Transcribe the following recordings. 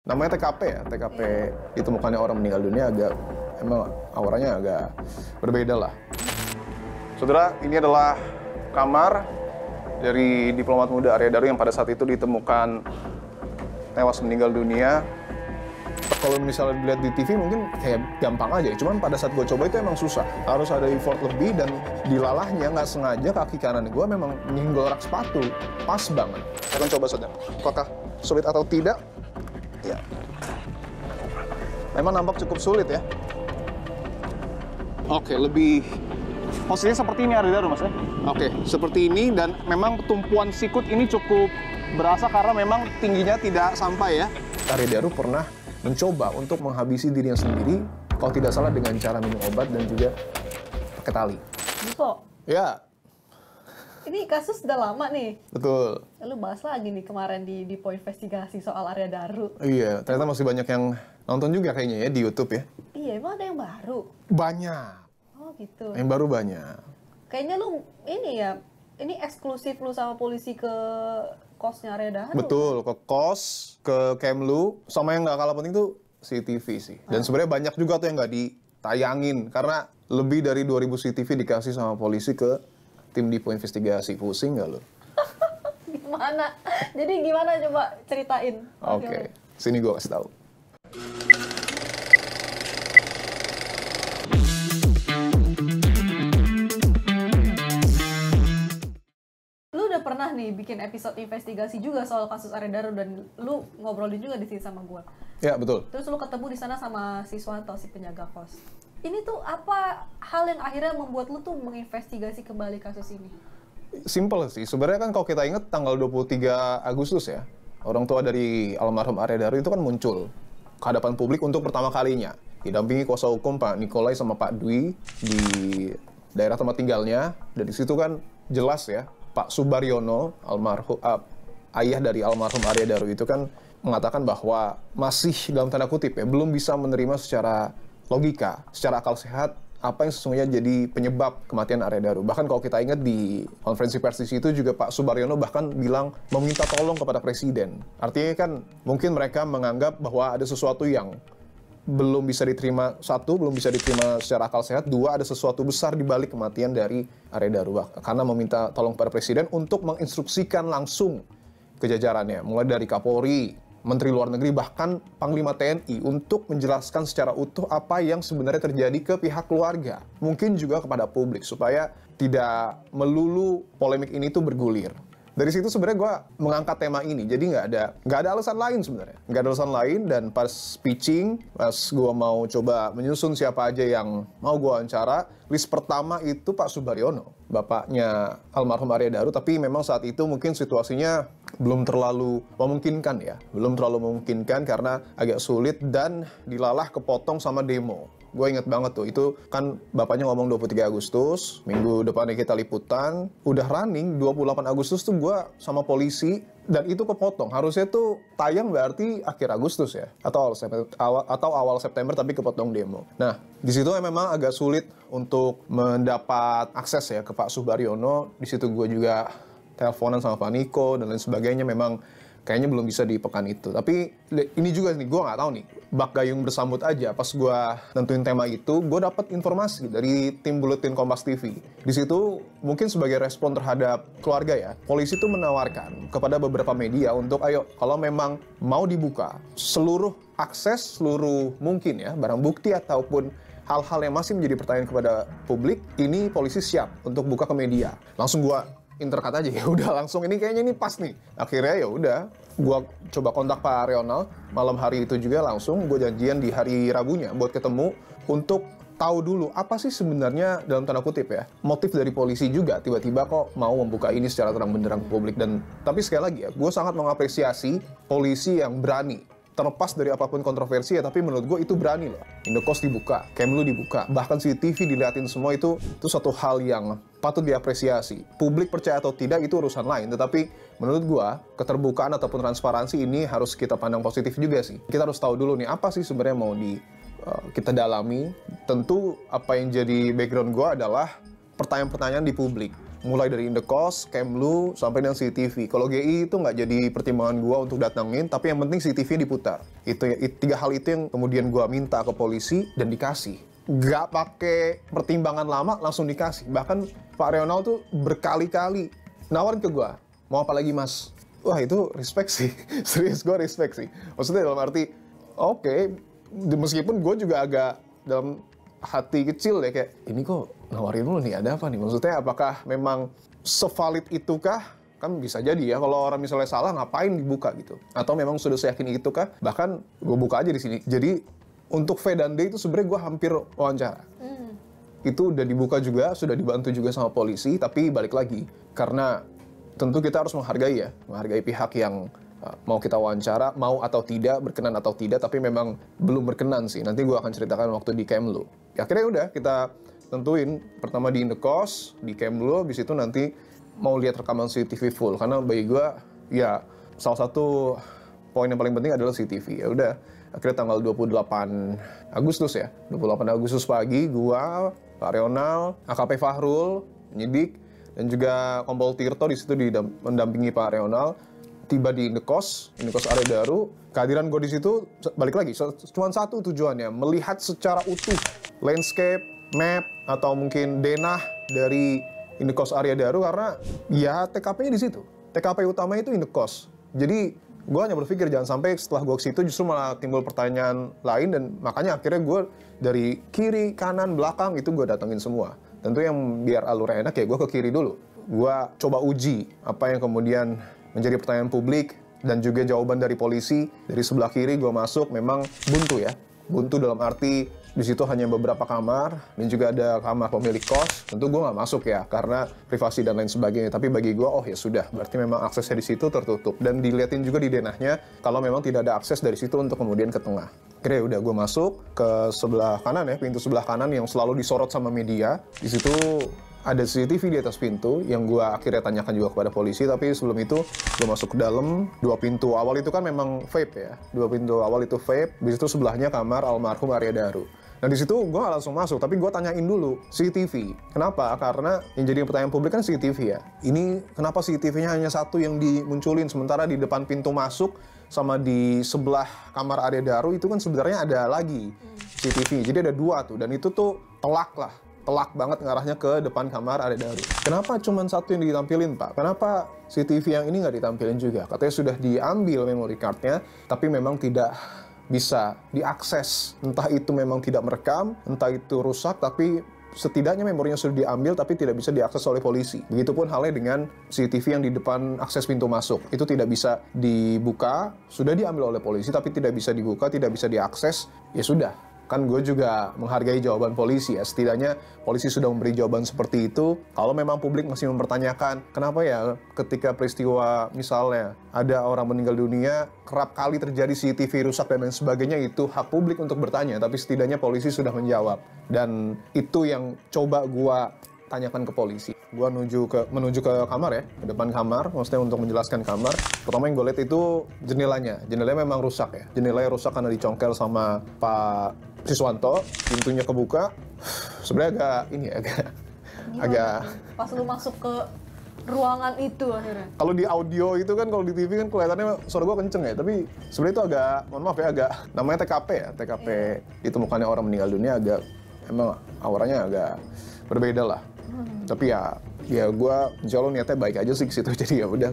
Namanya TKP ya, TKP ditemukannya orang meninggal dunia agak, emang auranya agak berbeda lah. Saudara, ini adalah kamar dari diplomat muda Arya Daru yang pada saat itu ditemukan tewas meninggal dunia. Kalau misalnya dilihat di TV mungkin kayak gampang aja, cuman pada saat gue coba itu emang susah. Harus ada effort lebih dan dilalahnya nggak sengaja kaki kanan gue memang nyenggol rak sepatu. Pas banget. Saya akan coba saja. Apakah sulit atau tidak? Ya. Memang nampak cukup sulit ya. Oke, lebih posisinya seperti ini Arya Daru mas ya? Oke, seperti ini dan memang tumpuan sikut ini cukup berasa karena memang tingginya tidak sampai ya. Arya Daru pernah mencoba untuk menghabisi dirinya sendiri, kalau tidak salah dengan cara minum obat dan juga pakai tali. Buko, Ya, ini kasus udah lama nih. betul. Lalu bahas lagi nih kemarin di Po Investigasi soal Arya Daru. Iya, ternyata masih banyak yang nonton juga kayaknya ya di YouTube ya. Iya, emang ada yang baru? Banyak. Oh gitu. Yang baru banyak. Kayaknya lu ini ya, ini eksklusif lu sama polisi ke kosnya Arya Daru. Betul, ke kos, ke Kemlu, sama yang nggak kalah penting tuh CCTV sih. Dan sebenarnya banyak juga tuh yang nggak ditayangin, karena lebih dari 2000 CCTV dikasih sama polisi ke tim Dipo Investigasi. Pusing nggak lo? Gimana? Jadi gimana coba ceritain? Oke, sini gue kasih tahu. Lu udah pernah nih bikin episode investigasi juga soal kasus Arya Daru dan lu ngobrolin juga di sini sama gua. Ya, betul. Terus lu ketemu di sana sama si Swanto, si penjaga kos. Ini tuh apa hal yang akhirnya membuat lu tuh menginvestigasi kembali kasus ini? Simple sih. Sebenarnya kan kalau kita ingat tanggal 23 Agustus ya, orang tua dari almarhum Arya Daru itu kan muncul ke hadapan publik untuk pertama kalinya. Didampingi kuasa hukum Pak Nikolai sama Pak Dwi di daerah tempat tinggalnya. Dan di situ kan jelas ya, Pak Subaryono, almarhum ayah dari almarhum Arya Daru itu kan mengatakan bahwa masih dalam tanda kutip ya, belum bisa menerima secara logika, secara akal sehat apa yang sesungguhnya jadi penyebab kematian Arya Daru. Bahkan kalau kita ingat di konferensi pers itu juga Pak Subaryono bahkan bilang meminta tolong kepada Presiden. Artinya kan mungkin mereka menganggap bahwa ada sesuatu yang belum bisa diterima, satu, belum bisa diterima secara akal sehat, dua, ada sesuatu besar di balik kematian dari Arya Daru. Karena meminta tolong kepada Presiden untuk menginstruksikan langsung ke jajarannya, mulai dari Kapolri, Menteri Luar Negeri, bahkan Panglima TNI untuk menjelaskan secara utuh apa yang sebenarnya terjadi ke pihak keluarga. Mungkin juga kepada publik, supaya tidak melulu polemik ini tuh bergulir. Dari situ sebenarnya gue mengangkat tema ini, jadi nggak ada alasan lain sebenarnya. Nggak ada alasan lain, dan pas pitching, pas gue mau coba menyusun siapa aja yang mau gue wawancara, list pertama itu Pak Subaryono, bapaknya almarhum Arya Daru, tapi memang saat itu mungkin situasinya belum terlalu memungkinkan ya. Belum terlalu memungkinkan karena agak sulit dan dilalah kepotong sama demo. Gue inget banget tuh, itu kan bapaknya ngomong 23 Agustus, minggu depannya kita liputan, udah running 28 Agustus tuh gue sama polisi, dan itu kepotong. Harusnya tuh tayang berarti akhir Agustus ya, atau awal September, tapi kepotong demo. Nah, di situ memang agak sulit untuk mendapat akses ya ke Pak Subaryono. Di situ gue juga teleponan sama Pak Niko dan lain sebagainya, memang kayaknya belum bisa di pekan itu. Tapi ini juga nih, gue nggak tahu nih, bak gayung bersambut aja. Pas gue nentuin tema itu, gue dapat informasi dari tim Buletin Kompas TV. Di situ mungkin sebagai respon terhadap keluarga ya, polisi itu menawarkan kepada beberapa media untuk ayo, kalau memang mau dibuka seluruh akses, seluruh mungkin ya, barang bukti ataupun hal-hal yang masih menjadi pertanyaan kepada publik, ini polisi siap untuk buka ke media. Langsung gue intercut aja, ya udah langsung, ini kayaknya ini pas nih. Akhirnya ya udah, gue coba kontak Pak Ronald malam hari itu juga, langsung gue janjian di hari Rabunya buat ketemu untuk tahu dulu apa sih sebenarnya dalam tanda kutip ya motif dari polisi juga tiba-tiba kok mau membuka ini secara terang benderang ke publik. Dan tapi sekali lagi ya, gue sangat mengapresiasi polisi yang berani. Terlepas dari apapun kontroversi ya, tapi menurut gue itu berani loh. Indokos dibuka, Kemlu dibuka, bahkan CCTV diliatin semua, itu satu hal yang patut diapresiasi. Publik percaya atau tidak itu urusan lain, tetapi menurut gue keterbukaan ataupun transparansi ini harus kita pandang positif juga sih. Kita harus tahu dulu nih apa sih sebenarnya mau kita dalami. Tentu apa yang jadi background gue adalah pertanyaan-pertanyaan di publik. mulai dari Indekos, Kemlu, sampai dengan CCTV. Kalau GI itu nggak jadi pertimbangan gue untuk datangin, tapi yang penting CCTV diputar. Itu 3 hal itu yang kemudian gue minta ke polisi dan dikasih. Nggak pakai pertimbangan lama, langsung dikasih. Bahkan Pak Rional tuh berkali-kali nawarin ke gue, mau apa lagi mas? Wah itu respect sih, serius gue respect sih. Maksudnya dalam arti, oke, meskipun gue juga agak dalam hati kecil ya kayak, ini kok nawarin lu nih, ada apa nih? Maksudnya apakah memang sevalid itukah? Kan bisa jadi ya, kalau orang misalnya salah ngapain dibuka gitu? Atau memang sudah seyakin itukah? Bahkan gue buka aja di sini. Jadi untuk V dan D itu sebenarnya gue hampir wawancara. Itu udah dibuka juga, sudah dibantu juga sama polisi, tapi balik lagi. Karena tentu kita harus menghargai pihak yang mau kita wawancara, mau atau tidak, berkenan atau tidak, tapi memang belum berkenan sih. Nanti gue akan ceritakan waktu di Kemlu. Ya, akhirnya udah kita tentuin, pertama di Indekos, di Kemlu, habis itu nanti mau lihat rekaman CCTV full. Karena bagi gue, ya salah satu poin yang paling penting adalah CCTV. Ya udah, akhirnya tanggal 28 Agustus ya, 28 Agustus pagi, gue, Pak Rional, AKP Fahrul, penyidik, dan juga Kompol Tirto di situ mendampingi Pak Rional, tiba di Indekos Arya Daru. Kehadiran gue di situ balik lagi cuma satu tujuannya, melihat secara utuh landscape, map atau mungkin denah dari Indekos Arya Daru karena ya TKP-nya di situ. TKP utama itu Indekos. Jadi gue hanya berpikir jangan sampai setelah gue ke situ justru malah timbul pertanyaan lain, dan makanya akhirnya gue dari kiri, kanan, belakang itu gue datengin semua. Tentu yang biar alurnya enak ya gue ke kiri dulu. Gue coba uji apa yang kemudian menjadi pertanyaan publik dan juga jawaban dari polisi. Dari sebelah kiri gue masuk memang buntu ya. Buntu dalam arti di situ hanya beberapa kamar dan juga ada kamar pemilik kos. Tentu gue nggak masuk ya karena privasi dan lain sebagainya. Tapi bagi gue oh ya sudah, berarti memang aksesnya di situ tertutup. Dan dilihatin juga di denahnya kalau memang tidak ada akses dari situ untuk kemudian ke tengah. Akhirnya udah gue masuk ke sebelah kanan ya, pintu sebelah kanan yang selalu disorot sama media. Di situ ada CCTV di atas pintu yang gue akhirnya tanyakan juga kepada polisi. Tapi sebelum itu gue masuk ke dalam. 2 pintu awal itu kan memang vape ya. 2 pintu awal itu vape. Di situ sebelahnya kamar almarhum Arya Daru. Nah di situ gue gak langsung masuk, tapi gue tanyain dulu CCTV. Kenapa? Karena yang jadi pertanyaan publik kan CCTV ya. Ini kenapa CCTV-nya hanya satu yang dimunculin, sementara di depan pintu masuk sama di sebelah kamar Arya Daru itu kan sebenarnya ada lagi CCTV. Jadi ada 2 tuh, dan itu tuh telak banget ngarahnya ke depan kamar Arya Daru. Kenapa cuma satu yang ditampilin Pak? Kenapa CCTV yang ini nggak ditampilin juga? Katanya sudah diambil memory card-nya, tapi memang tidak bisa diakses. Entah itu memang tidak merekam, entah itu rusak, tapi setidaknya memorinya sudah diambil tapi tidak bisa diakses oleh polisi. Begitupun halnya dengan CCTV yang di depan akses pintu masuk. Itu tidak bisa dibuka, sudah diambil oleh polisi tapi tidak bisa dibuka, tidak bisa diakses. Ya sudah, kan gue juga menghargai jawaban polisi ya. Setidaknya polisi sudah memberi jawaban seperti itu. Kalau memang publik masih mempertanyakan, kenapa ya ketika peristiwa misalnya ada orang meninggal dunia, kerap kali terjadi CCTV rusak dan lain sebagainya, itu hak publik untuk bertanya. Tapi setidaknya polisi sudah menjawab. Dan itu yang coba gue tanyakan ke polisi. Gue menuju ke kamar ya, ke depan kamar, maksudnya untuk menjelaskan kamar. Pertama yang gue lihat itu jendelanya. Jendelanya memang rusak ya. Jendelanya rusak karena dicongkel sama Pak Siswanto, pintunya kebuka. Sebenarnya agak pas lu masuk ke ruangan itu akhirnya. Kalau di audio itu kan, kalau di TV kan kelihatannya suara gue kenceng ya, tapi sebenarnya itu agak, mohon maaf ya, agak namanya TKP ya, TKP ditemukannya orang meninggal dunia, agak emang auranya agak berbeda lah. Tapi ya gue insya Allah niatnya baik aja sih ke situ, jadi ya udah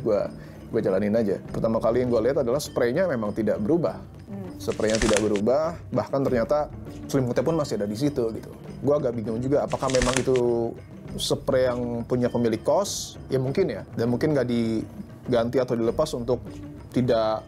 gue jalanin aja. Pertama kali yang gue lihat adalah spraynya memang tidak berubah. Spraynya tidak berubah, bahkan ternyata selimutnya pun masih ada di situ gitu. Gue agak bingung juga apakah memang itu spray yang punya pemilik kos, ya mungkin ya, dan mungkin nggak diganti atau dilepas untuk tidak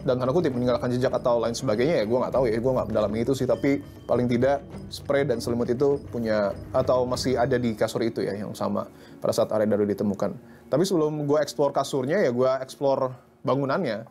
dan tanda kutip meninggalkan jejak atau lain sebagainya, ya gue nggak tahu ya, gue nggak mendalami itu sih. Tapi paling tidak spray dan selimut itu punya atau masih ada di kasur itu ya, yang sama pada saat Arya Daru ditemukan. Tapi sebelum gue eksplor kasurnya ya gue eksplor bangunannya.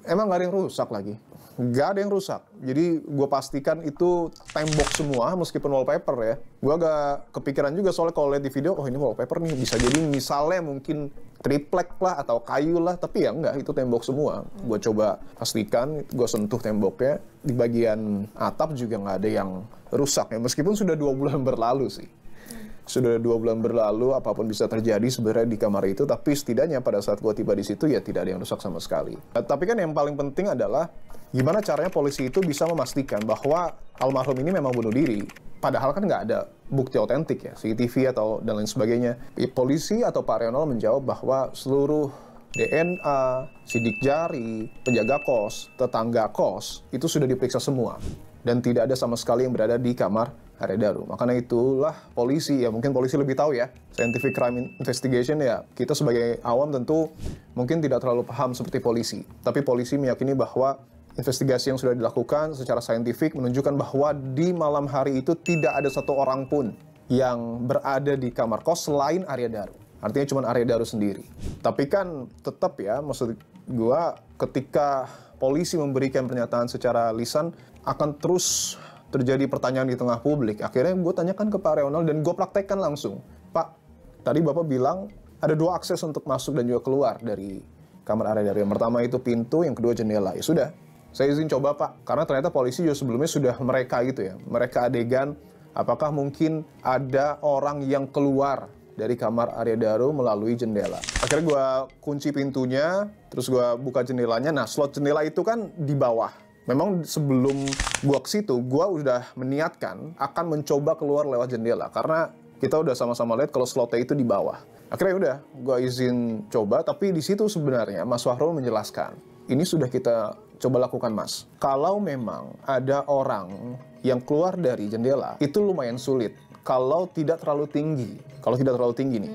Emang nggak ada yang rusak lagi, nggak ada yang rusak. Jadi gue pastikan itu tembok semua meskipun wallpaper ya. Gue agak kepikiran juga soalnya kalau lihat di video, oh ini wallpaper nih, bisa jadi misalnya mungkin triplek lah atau kayu lah, tapi ya enggak, itu tembok semua. Gue coba pastikan, gue sentuh temboknya, di bagian atap juga nggak ada yang rusak ya, meskipun sudah 2 bulan berlalu sih. sudah 2 bulan berlalu, apapun bisa terjadi sebenarnya di kamar itu, tapi setidaknya pada saat gue tiba di situ ya tidak ada yang rusak sama sekali. Tapi kan yang paling penting adalah gimana caranya polisi itu bisa memastikan bahwa almarhum ini memang bunuh diri. Padahal kan nggak ada bukti otentik ya, CCTV atau dan lain sebagainya. Polisi atau Pak Rional menjawab bahwa seluruh DNA, sidik jari, penjaga kos, tetangga kos, itu sudah diperiksa semua. Dan tidak ada sama sekali yang berada di kamar Arya Daru. Makanya itulah polisi, ya mungkin polisi lebih tahu ya, scientific crime investigation ya, kita sebagai awam tentu mungkin tidak terlalu paham seperti polisi. Tapi polisi meyakini bahwa investigasi yang sudah dilakukan secara saintifik menunjukkan bahwa di malam hari itu tidak ada satu orang pun yang berada di kamar kos selain Arya Daru. Artinya cuma Arya Daru sendiri. Tapi kan tetap ya, maksud gua ketika polisi memberikan pernyataan secara lisan, akan terus terjadi pertanyaan di tengah publik. Akhirnya gue tanyakan ke Pak Rional dan gue praktekkan langsung. Pak, tadi Bapak bilang ada 2 akses untuk masuk dan juga keluar dari kamar Arya Daru. Yang pertama itu pintu, yang kedua jendela. Ya sudah, saya izin coba Pak. Karena ternyata polisi juga sebelumnya sudah mereka gitu ya. Mereka adegan, apakah mungkin ada orang yang keluar dari kamar Arya Daru melalui jendela. Akhirnya gue kunci pintunya, terus gue buka jendelanya. Nah, slot jendela itu kan di bawah. Memang sebelum gue ke situ, gue udah meniatkan akan mencoba keluar lewat jendela. Karena kita udah sama-sama lihat kalau slotnya itu di bawah. Akhirnya udah, gue izin coba. Tapi di situ sebenarnya Mas Wahrul menjelaskan, ini sudah kita coba lakukan Mas. Kalau memang ada orang yang keluar dari jendela, itu lumayan sulit. Kalau tidak terlalu tinggi. Kalau tidak terlalu tinggi nih.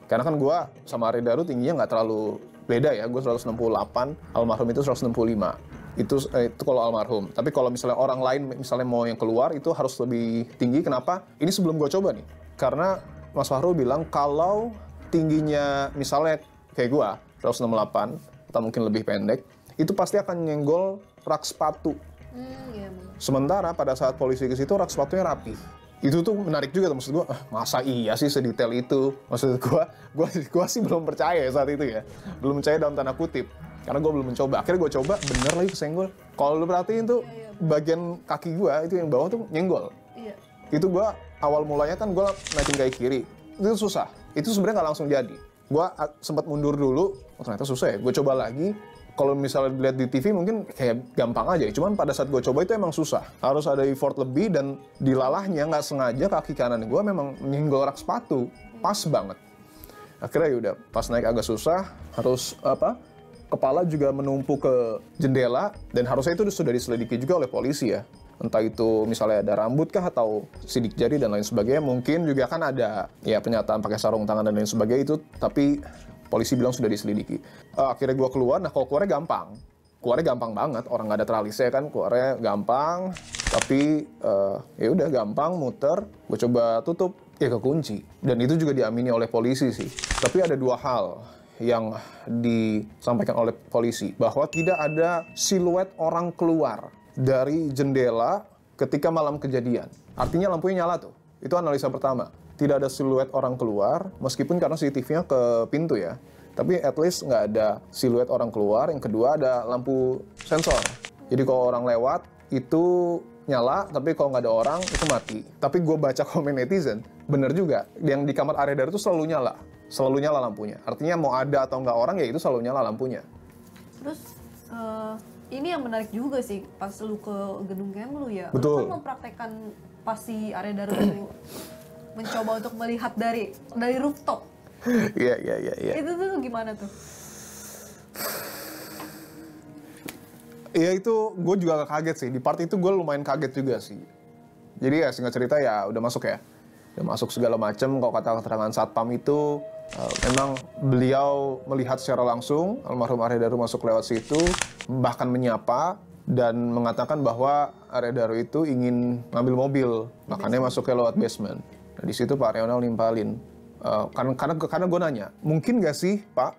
Karena kan gue sama Arya Daru tingginya nggak terlalu beda ya. Gue 168, almarhum itu 165. Itu kalau almarhum. Tapi kalau misalnya orang lain misalnya mau yang keluar, itu harus lebih tinggi. Kenapa? Ini sebelum gue coba nih. Karena Mas Wahrul bilang kalau tingginya misalnya kayak gue, 168, atau mungkin lebih pendek, itu pasti akan nyenggol rak sepatu. Iya. Sementara pada saat polisi ke situ, rak sepatunya rapi. Itu tuh menarik juga tuh, maksud gue, masa iya sih sedetail itu? Maksud gue sih belum percaya saat itu ya. Belum percaya dalam tanda kutip. Karena gue belum mencoba. Akhirnya gue coba, bener lagi kesenggol. Kalau lu perhatiin tuh, bagian kaki gue itu yang bawah tuh nyenggol. Iya. Itu gue, awal mulanya kan gue naikin kaki kiri. Itu susah. Itu sebenarnya nggak langsung jadi. Gue sempat mundur dulu, ternyata susah ya. Gue coba lagi. Kalau misalnya dilihat di TV mungkin kayak gampang aja. Cuman pada saat gue coba itu emang susah. Harus ada effort lebih dan dilalahnya nggak sengaja kaki kanan gue memang nyenggol rak sepatu. Pas banget. Akhirnya yaudah, pas naik agak susah, harus kepala juga menumpuk ke jendela. Dan harusnya itu sudah diselidiki juga oleh polisi ya. Entah itu misalnya ada rambut kah atau sidik jari dan lain sebagainya. Mungkin juga kan ada ya pernyataan pakai sarung tangan dan lain sebagainya itu. Tapi polisi bilang sudah diselidiki. Akhirnya gue keluar, nah kalau keluarnya gampang. Keluarnya gampang banget, orang nggak ada tralisnya kan, keluarnya gampang. Tapi ya udah gampang, muter. Gue coba tutup, ya kekunci. Dan itu juga diamini oleh polisi sih. Tapi ada 2 hal yang disampaikan oleh polisi. Bahwa tidak ada siluet orang keluar dari jendela ketika malam kejadian. Artinya lampunya nyala tuh. Itu analisa pertama. Tidak ada siluet orang keluar, meskipun karena CCTV-nya ke pintu ya. Tapi at least nggak ada siluet orang keluar. Yang kedua ada lampu sensor. Jadi kalau orang lewat, itu nyala, tapi kalau nggak ada orang, itu mati. Tapi gue baca komen netizen, bener juga. Yang di kamar Arya Daru itu selalu nyala. Selalu nyala lampunya. Artinya mau ada atau nggak orang, ya itu selalu nyala lampunya. Terus, ini yang menarik juga sih, pas lu ke gedung Kemlu ya. Betul. Lu kan mempraktekkan pas si Arya Daru itu mencoba untuk melihat dari rooftop. Iya. Itu tuh gimana tuh? Iya itu gue juga agak kaget sih. Di part itu gue lumayan kaget juga sih. Jadi ya singkat cerita ya udah masuk ya. Udah masuk segala macam. Kalau kata keterangan satpam itu memang beliau melihat secara langsung almarhum Arya Daru masuk lewat situ. Bahkan menyapa dan mengatakan bahwa Arya Daru itu ingin ngambil mobil. Makanya masuknya lewat basement. Nah, di situ Pak Rional nimpalin. Karena gue nanya, mungkin gak sih Pak,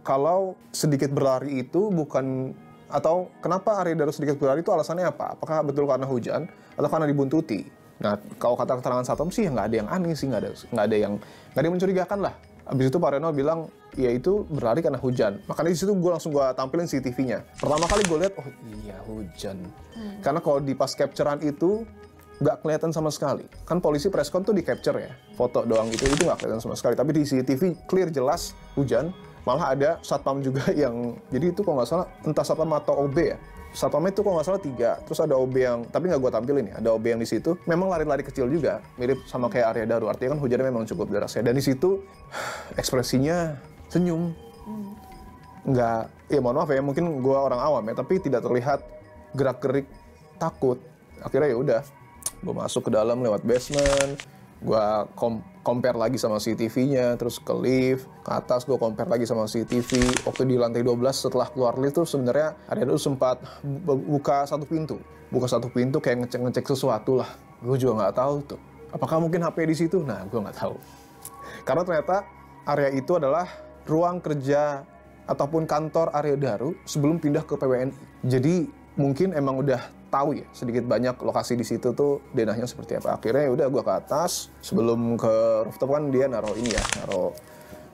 kalau sedikit berlari itu bukan, atau kenapa Arya Daru sedikit berlari itu alasannya apa? Apakah betul karena hujan, atau karena dibuntuti? Nah, kalau kata keterangan satpam sih, nggak ada yang aneh sih, nggak ada yang mencurigakan lah. Abis itu Pak Rional bilang, ya itu berlari karena hujan. Makanya di situ gue langsung tampilin CCTV-nya. Pertama kali gue lihat, oh iya hujan. Karena kalau di pas capture-an itu, nggak kelihatan sama sekali. Kan polisi preskon tuh di capture ya, foto doang gitu, itu nggak kelihatan sama sekali. Tapi di CCTV clear jelas hujan, malah ada satpam juga yang, jadi itu kalau nggak salah entah satpam atau OB ya. Satpamnya itu kalau nggak salah 3, terus ada OB yang, tapi nggak gue tampilin ya, ada OB yang di situ, memang lari-lari kecil juga, mirip sama kayak Arya Daru, artinya kan hujannya memang cukup deras ya. Dan di situ ekspresinya senyum, nggak, ya mohon maaf ya, mungkin gue orang awam ya, tapi tidak terlihat gerak-gerik takut. Akhirnya ya udah, gue masuk ke dalam lewat basement, gue compare lagi sama CCTV-nya, terus ke lift, ke atas gue compare lagi sama CCTV. Waktu di lantai 12 setelah keluar lift tuh sebenarnya Arya Daru sempat buka satu pintu kayak ngecek sesuatu lah. Gue juga nggak tahu tuh. Apakah mungkin HP di situ? Nah, gue nggak tahu. Karena ternyata area itu adalah ruang kerja ataupun kantor Arya Daru sebelum pindah ke PWNI. Jadi mungkin emang udah tahu ya sedikit banyak lokasi di situ tuh denahnya seperti apa. Akhirnya ya udah gue ke atas, sebelum ke rooftop kan dia naruh ini ya, naruh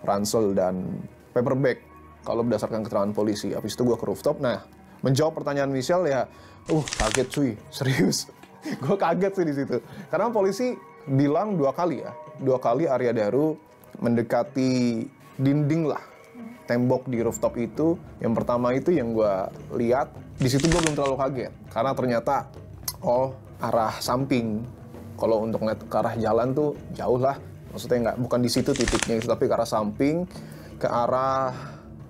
ransel dan paper bag kalau berdasarkan keterangan polisi. Habis itu gue ke rooftop. Nah, menjawab pertanyaan Michelle ya, kaget cuy, serius. Gue kaget sih di situ. Karena polisi bilang 2 kali ya, 2 kali Arya Daru mendekati dinding lah, tembok di rooftop itu. Yang pertama itu yang gue lihat, di situ gue belum terlalu kaget. Karena ternyata, arah samping. Kalau untuk ngeliat ke arah jalan tuh jauh lah. Maksudnya bukan di situ titiknya itu, tapi ke arah samping, ke arah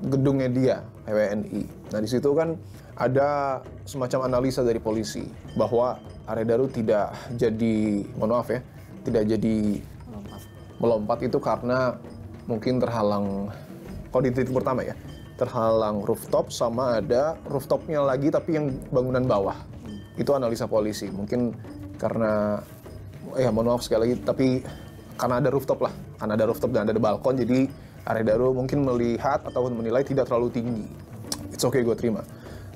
gedungnya dia, PWNI. Nah di situ kan ada semacam analisa dari polisi bahwa Arya Daru tidak jadi, mohon maaf ya, tidak jadi melompat itu karena mungkin terhalang, kalau di titik pertama ya, terhalang rooftop sama ada rooftopnya lagi tapi yang bangunan bawah. Itu analisa polisi. Mungkin karena, mohon maaf sekali lagi, tapi karena ada rooftop lah. Karena ada rooftop dan ada balkon, jadi Arya Daru mungkin melihat ataupun menilai tidak terlalu tinggi. It's okay, gue terima.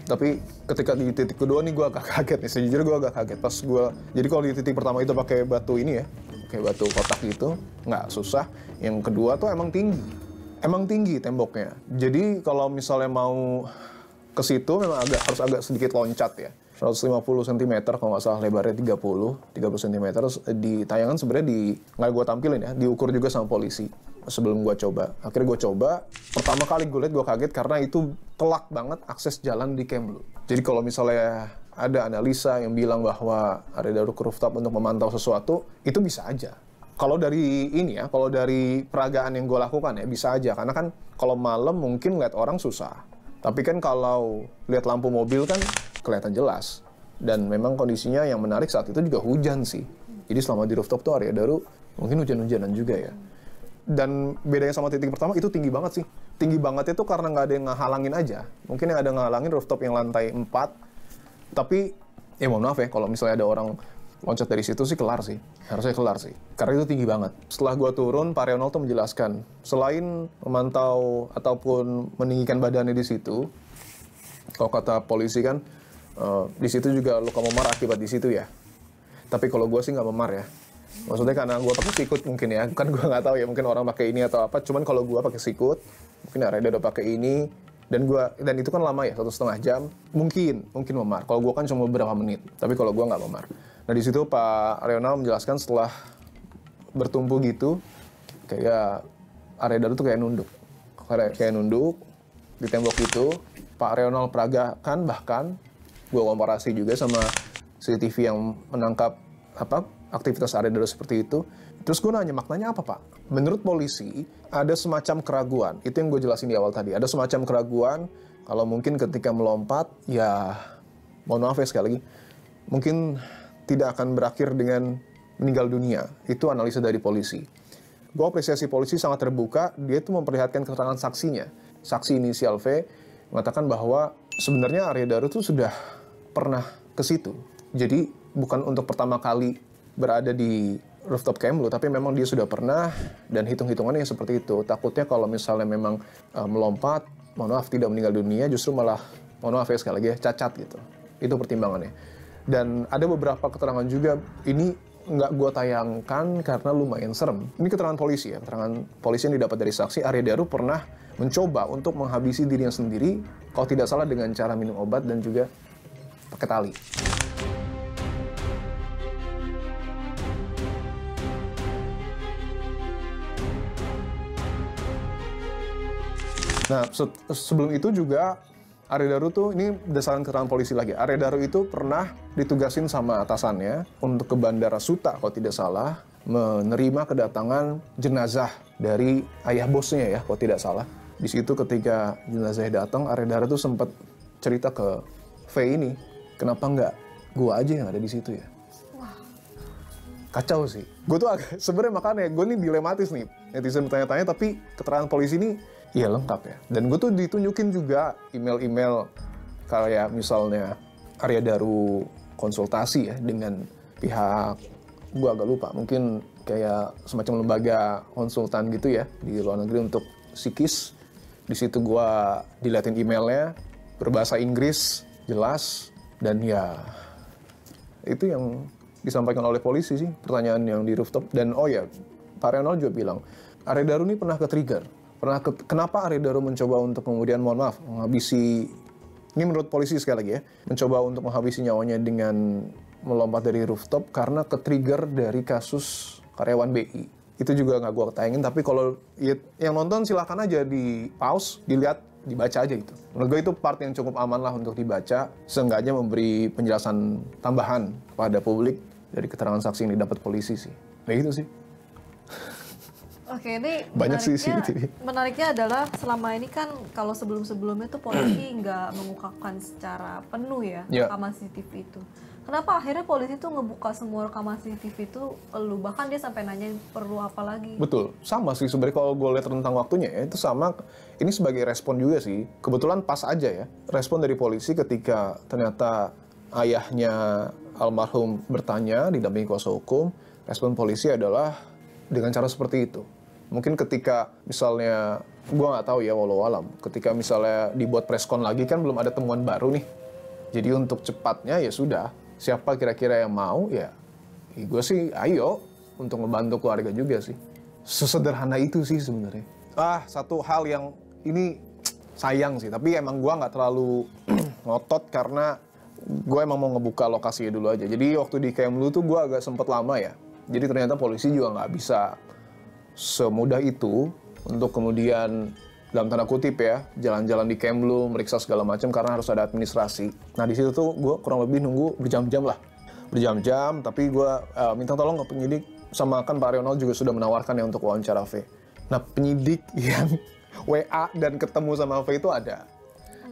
Tapi ketika di titik kedua nih gue agak kaget nih, sejujurnya gue agak kaget. Pas gue, jadi kalau di titik pertama itu pakai batu ini ya, pakai batu kotak gitu, nggak susah. Yang kedua tuh emang tinggi temboknya. Jadi kalau misalnya mau ke situ memang harus agak sedikit loncat ya. 150 cm kalau nggak salah, lebarnya 30 cm. Di tayangan sebenarnya nggak gue tampilin ya, diukur juga sama polisi sebelum gue coba. Akhirnya gue coba, pertama kali gue lihat gue kaget karena itu telak banget akses jalan di Kemlu. Jadi kalau misalnya ada analisa yang bilang bahwa Arya Daru ke rooftop untuk memantau sesuatu, itu bisa aja. Kalau dari ini ya, kalau dari peragaan yang gue lakukan ya, bisa aja. Karena kan kalau malam mungkin lihat orang susah. Tapi kan kalau lihat lampu mobil kan kelihatan jelas. Dan memang kondisinya yang menarik saat itu juga hujan sih. Jadi selama di rooftop tuh Arya Daru mungkin hujan-hujanan juga ya. Dan bedanya sama titik pertama itu tinggi banget sih. Tinggi banget itu karena nggak ada yang ngehalangin aja. Mungkin yang ada ngehalangin rooftop yang lantai 4. Tapi, ya mohon maaf ya, kalau misalnya ada orang loncat dari situ sih kelar sih. Harusnya kelar sih. Karena itu tinggi banget. Setelah gua turun, Pak Rionald tuh menjelaskan, selain memantau ataupun meninggikan badannya di situ, kalau kata polisi kan, di situ juga luka memar akibat di situ ya. Tapi kalau gua sih nggak memar ya. Maksudnya karena gue pakai sikut mungkin ya, kan gue nggak tahu ya, mungkin orang pakai ini atau apa. Cuman kalau gue pakai sikut, mungkin Arya udah pakai ini, dan itu kan lama ya, 1,5 jam, mungkin memar. Kalau gue kan cuma beberapa menit, tapi kalau gue nggak memar. Nah di situ Pak Rionald menjelaskan setelah bertumpu gitu, kayak Arya Daru tuh kayak nunduk di tembok itu. Pak Rionald peragakan, bahkan gue komparasi juga sama CCTV yang menangkap aktivitas Arya Daru seperti itu. Terus gue nanya, maknanya apa Pak? Menurut polisi, ada semacam keraguan. Itu yang gue jelasin di awal tadi. Ada semacam keraguan, kalau mungkin ketika melompat, ya mohon maaf ya sekali lagi, mungkin tidak akan berakhir dengan meninggal dunia. Itu analisa dari polisi. Gue apresiasi polisi sangat terbuka, dia itu memperlihatkan keterangan saksinya. Saksi inisial V mengatakan bahwa sebenarnya Arya Daru itu sudah pernah ke situ. Jadi bukan untuk pertama kali berada di rooftop Kemlu, tapi memang dia sudah pernah, dan hitung-hitungannya seperti itu. Takutnya kalau misalnya memang melompat, mohon maaf tidak meninggal dunia, justru malah, mohon maaf ya sekali lagi ya, cacat gitu. Itu pertimbangannya. Dan ada beberapa keterangan juga, ini nggak gue tayangkan karena lumayan serem. Ini keterangan polisi ya, keterangan polisi yang didapat dari saksi. Arya Daru pernah mencoba untuk menghabisi dirinya sendiri, kalau tidak salah dengan cara minum obat dan juga pakai tali. Nah, sebelum itu juga Arya Daru tuh, ini berdasarkan keterangan polisi lagi, Arya Daru itu pernah ditugasin sama atasannya untuk ke Bandara Suta kalau tidak salah, menerima kedatangan jenazah dari ayah bosnya ya kalau tidak salah. Di situ ketika jenazahnya datang, Arya Daru tuh sempat cerita ke V ini, kenapa nggak gua aja yang ada di situ ya? Kacau sih. Gue tuh agak, sebenarnya makanya gue nih dilematis nih. Netizen bertanya-tanya, tapi keterangan polisi ini iya lengkap ya. Dan gue tuh ditunjukin juga email-email kayak misalnya Arya Daru konsultasi ya dengan pihak, gue agak lupa, mungkin kayak semacam lembaga konsultan gitu ya di luar negeri untuk psikis. Di situ gue diliatin emailnya berbahasa Inggris jelas, dan ya itu yang disampaikan oleh polisi sih, pertanyaan yang di rooftop. Dan oh ya, Pak Renol juga bilang Arya Daru ini pernah ke-trigger. Kenapa Arya Daru mencoba untuk kemudian, mohon maaf, menghabisi, ini menurut polisi sekali lagi ya, mencoba untuk menghabisi nyawanya dengan melompat dari rooftop karena ke-trigger dari kasus karyawan BI. Itu juga nggak gue tayangin, tapi kalau yang nonton silakan aja di pause, dilihat, dibaca aja gitu. Menurut gue itu part yang cukup aman lah untuk dibaca, seenggaknya memberi penjelasan tambahan kepada publik dari keterangan saksi yang didapat polisi sih. Nah gitu sih. Oke, ini banyak sih menariknya adalah selama ini kan kalau sebelum-sebelumnya tuh polisi nggak mengungkapkan secara penuh ya rekaman CCTV itu. Kenapa akhirnya polisi tuh ngebuka semua rekaman CCTV itu, bahkan dia sampai nanyain perlu apa lagi? Betul, sama sih sebenarnya kalau gue lihat tentang waktunya ya, itu sama, ini sebagai respon juga sih. Kebetulan pas aja ya, respon dari polisi ketika ternyata ayahnya almarhum bertanya didampingi kuasa hukum, respon polisi adalah dengan cara seperti itu. Mungkin ketika misalnya, gue nggak tahu ya walau alam, ketika misalnya dibuat preskon lagi kan belum ada temuan baru nih. Jadi untuk cepatnya ya sudah, siapa kira-kira yang mau ya gue sih ayo untuk membantu keluarga juga sih. Sesederhana itu sih sebenarnya. Satu hal yang ini sayang sih, tapi emang gue nggak terlalu ngotot karena gue emang mau ngebuka lokasinya dulu aja. Jadi waktu di Kemlu tuh gue agak sempet lama ya. Jadi ternyata polisi juga nggak bisa semudah itu untuk kemudian dalam tanda kutip ya jalan-jalan di Kemlu, meriksa segala macam karena harus ada administrasi. Nah di situ tuh gue kurang lebih nunggu berjam-jam lah, tapi gue minta tolong ke penyidik, sama kan Pak Ronald juga sudah menawarkan ya untuk wawancara V. Nah penyidik yang WA dan ketemu sama V itu ada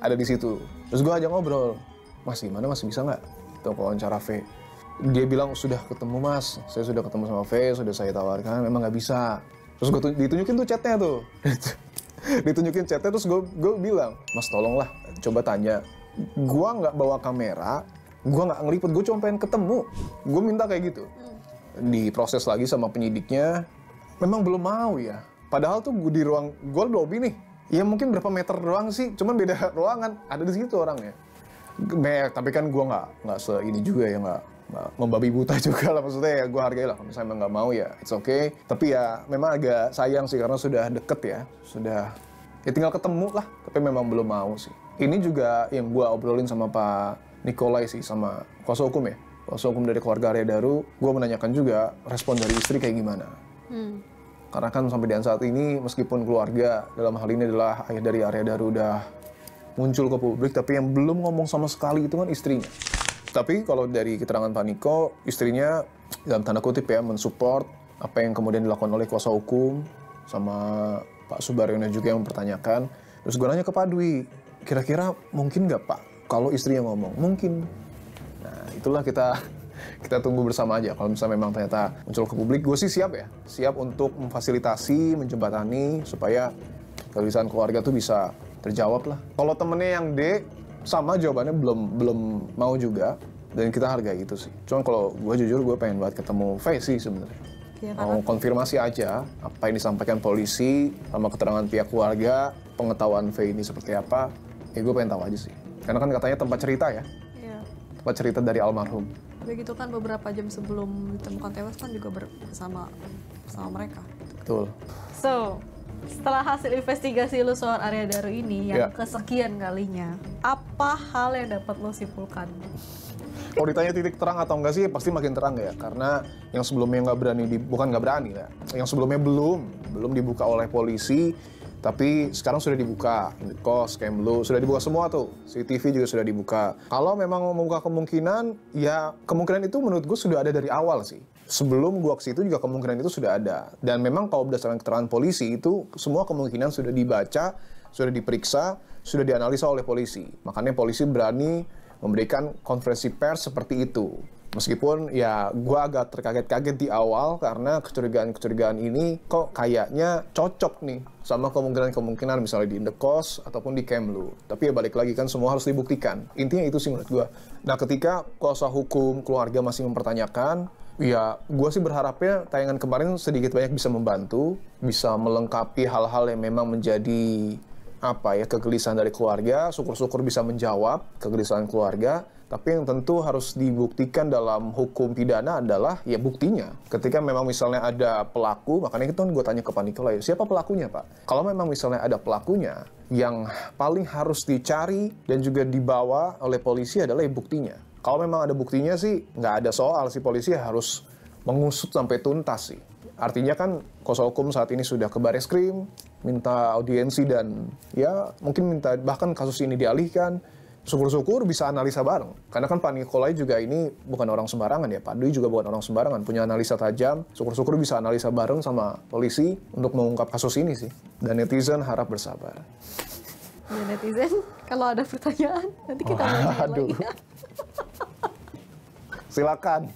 di situ. Terus gue ajak ngobrol, Mas gimana, Mas bisa nggak untuk wawancara V? Dia bilang sudah ketemu Mas, saya sudah ketemu sama V, sudah saya tawarkan, memang nggak bisa. Terus gue ditunjukin tuh chatnya tuh. Ditunjukin chatnya, terus gue bilang, Mas tolonglah, coba tanya. Gue nggak bawa kamera, gue nggak ngeliput, gue cuma pengen ketemu. Gue minta kayak gitu. Diproses lagi sama penyidiknya, memang belum mau ya. Padahal tuh gue di ruang, gue lobby nih. Ya mungkin berapa meter doang sih, cuman beda ruangan, ada di situ orangnya. Tapi kan gue nggak seini juga ya, nggak membabi buta juga lah, maksudnya ya gue hargai lah, kalau misalnya emang nggak mau ya it's okay. Tapi ya memang agak sayang sih karena sudah deket ya, sudah ya tinggal ketemu lah, tapi memang belum mau sih. Ini juga yang gue obrolin sama Pak Nikolai sih, sama kuasa hukum ya, kuasa hukum dari keluarga Arya Daru. Gue menanyakan juga respon dari istri kayak gimana. Karena kan sampai di saat ini meskipun keluarga dalam hal ini adalah ayah dari Arya Daru udah muncul ke publik, tapi yang belum ngomong sama sekali itu kan istrinya. Tapi kalau dari keterangan Pak Niko, istrinya dalam tanda kutip ya mensupport apa yang kemudian dilakukan oleh kuasa hukum, sama Pak Subaryono juga yang mempertanyakan. Terus gue nanya ke Pak Dwi, kira-kira mungkin nggak Pak kalau istrinya ngomong? Mungkin. Nah itulah kita tunggu bersama aja. Kalau misalnya memang ternyata muncul ke publik, gue sih siap ya, siap untuk memfasilitasi, menjembatani supaya kegelisahan keluarga tuh bisa terjawab lah. Kalau temennya yang D, sama jawabannya belum mau juga, dan kita hargai itu sih. Cuman kalau gue jujur, gue pengen banget ketemu V sih sebenarnya. Ya, mau konfirmasi aja apa yang disampaikan polisi sama keterangan pihak keluarga, pengetahuan V ini seperti apa. Ya gue pengen tahu aja sih. Karena kan katanya tempat cerita ya. Tempat cerita dari almarhum. Begitu kan beberapa jam sebelum ditemukan tewas kan juga bersama mereka. Betul. So, setelah hasil investigasi lu soal Arya Daru ini yang kesekian kalinya, apa hal yang dapat lo simpulkan? Kalau ditanya titik terang atau enggak sih, pasti makin terang ya. Karena yang sebelumnya bukan nggak berani ya. Yang sebelumnya belum dibuka oleh polisi, Tapi sekarang sudah dibuka, Indekos, Kemlu, sudah dibuka semua tuh. CCTV juga sudah dibuka. Kalau memang membuka kemungkinan, ya kemungkinan itu menurut gue sudah ada dari awal sih. Sebelum gue ke situ juga kemungkinan itu sudah ada. Dan memang kalau berdasarkan keterangan polisi itu semua kemungkinan sudah dibaca, sudah diperiksa, sudah dianalisa oleh polisi. Makanya polisi berani memberikan konferensi pers seperti itu. Meskipun ya gue agak terkaget-kaget di awal karena kecurigaan-kecurigaan ini kok kayaknya cocok nih sama kemungkinan-kemungkinan misalnya di Indekos ataupun di Kemlu. Tapi ya balik lagi kan semua harus dibuktikan. Intinya itu sih menurut gue. Nah ketika kuasa hukum keluarga masih mempertanyakan, ya gue sih berharapnya tayangan kemarin sedikit banyak bisa membantu, bisa melengkapi hal-hal yang memang menjadi kegelisahan dari keluarga. Syukur-syukur bisa menjawab kegelisahan keluarga. Tapi yang tentu harus dibuktikan dalam hukum pidana adalah ya buktinya. Ketika memang misalnya ada pelaku, makanya itu gue tanya ke Pak Nikolai, siapa pelakunya Pak? Kalau memang misalnya ada pelakunya, yang paling harus dicari dan juga dibawa oleh polisi adalah ya buktinya. Kalau memang ada buktinya sih, nggak ada soal si polisi harus mengusut sampai tuntas sih. Artinya kan kuasa hukum saat ini sudah ke Bareskrim, minta audiensi dan ya mungkin minta bahkan kasus ini dialihkan. Syukur-syukur bisa analisa bareng. Karena kan Pak Nikolai juga ini bukan orang sembarangan ya. Pak Dwi juga bukan orang sembarangan. Punya analisa tajam. Syukur-syukur bisa analisa bareng sama polisi untuk mengungkap kasus ini sih. Dan netizen harap bersabar. Ya netizen, kalau ada pertanyaan nanti kita Aduh. Silakan.